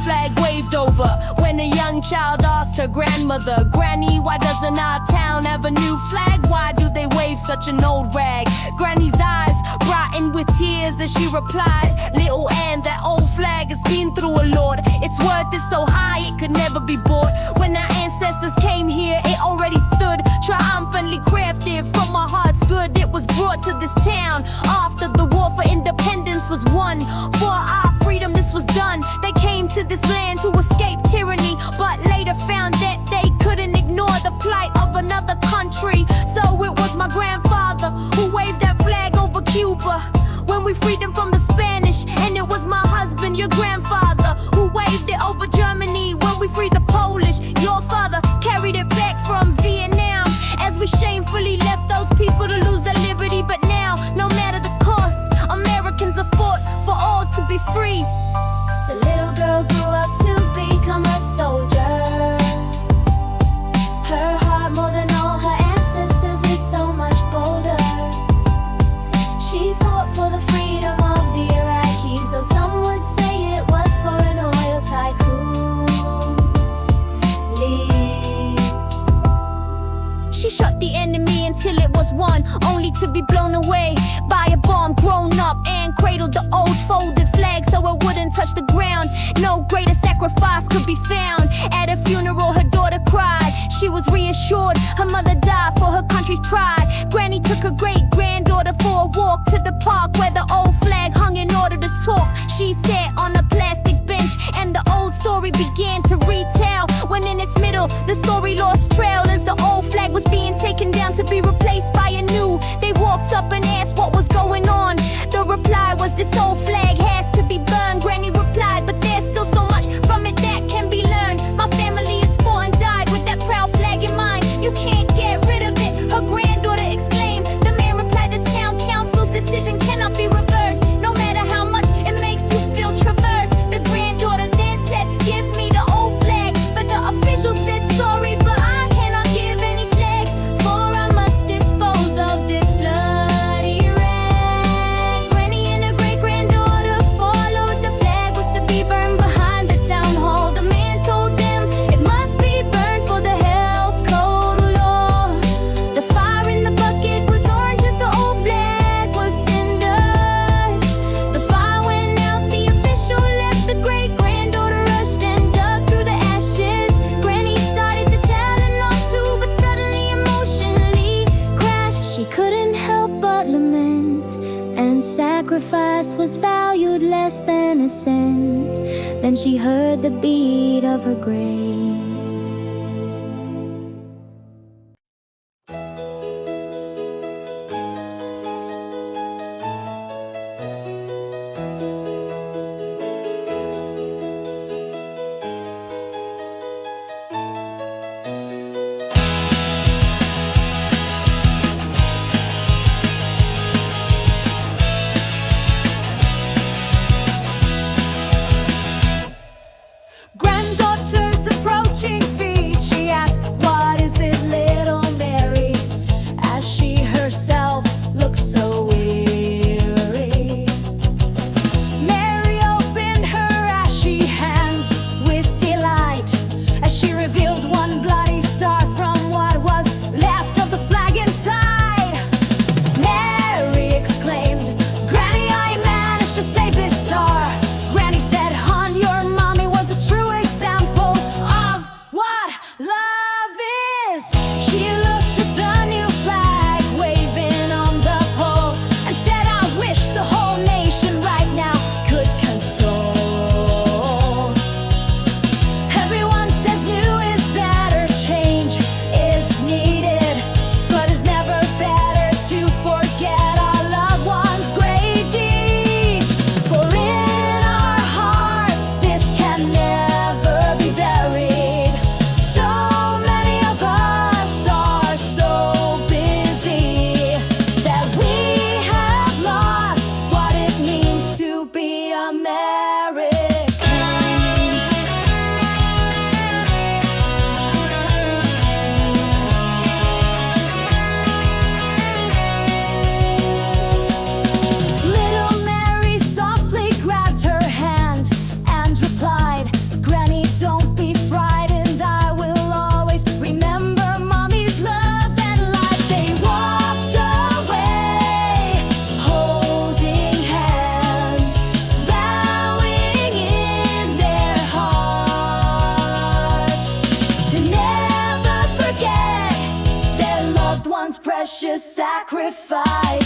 flag waved over. When a young child asked her grandmother, "Granny, why doesn't our town have a new flag? Why do they wave such an old rag?" Granny's eyes brightened with tears as she replied, "Little Ann, that old flag has been through a lot. Its worth is so high it could never be bought. When our ancestors came here, it already stood, triumphantly crafted from our heart's good. It was brought to this town after the war for independence was won. For our freedom this was done. They came to this land to escape tyranny, but later found that they couldn't ignore the plight of another country. So it was my grandfather who waved that flag over Cuba when we freed them from the Spanish. And it was my husband, your grandfather, who waved it over Germany when we freed the Polish. Your father carried it back from Vietnam as we shamefully left those people to lose their liberty. But now, no matter the cost, Americans have fought for all to be free." The little girl grew up to become a soldier. Her heart, more than all her ancestors, is so much bolder. She fought for the freedom of the Iraqis, though some would say it was for an oil tycoon's lease. She shot the enemy until it was won, only to be blown away by a bomb. Grown up and cradled the old folded flag so it wouldn't touch the ground. No greater sacrifice could be found. At a funeral her daughter cried. She was reassured her mother died for her country's pride. Granny took her great-granddaughter for a walk to the park where the old flag hung in order to talk. She sat on a plastic bench and the old story began to retell. When in its middle the story lost trail as the old flag was being taken down to be replaced by a new. They walked up and asked what was going on. The reply was, "This old flag has to be burned." Granny replied, "But there's still so much from it that can be learned. My family has fought and died with that proud flag in mind. You can't get rid of it," her granddaughter exclaimed. The man replied, "The town council's decision cannot be reversed, no matter how much it makes you feel traversed." The granddaughter then said, "Give me the old flag," but the official said, "Sorry, but I cannot give any slag, for I must dispose of this bloody rag." Granny and her great-granddaughter followed the flag was to be burned behind the town hall. The man told them it must be burned for the health code law. The fire in the bucket was orange as the old flag was cindered. The fire went out, the official left, the great-granddaughter rushed and dug through the ashes. Granny started to tell and laugh too, but suddenly emotionally crashed. She couldn't help but lament, and sacrifice was valued less than a cent. Then she heard the beat of her grave. Granddaughters approach sacrifice.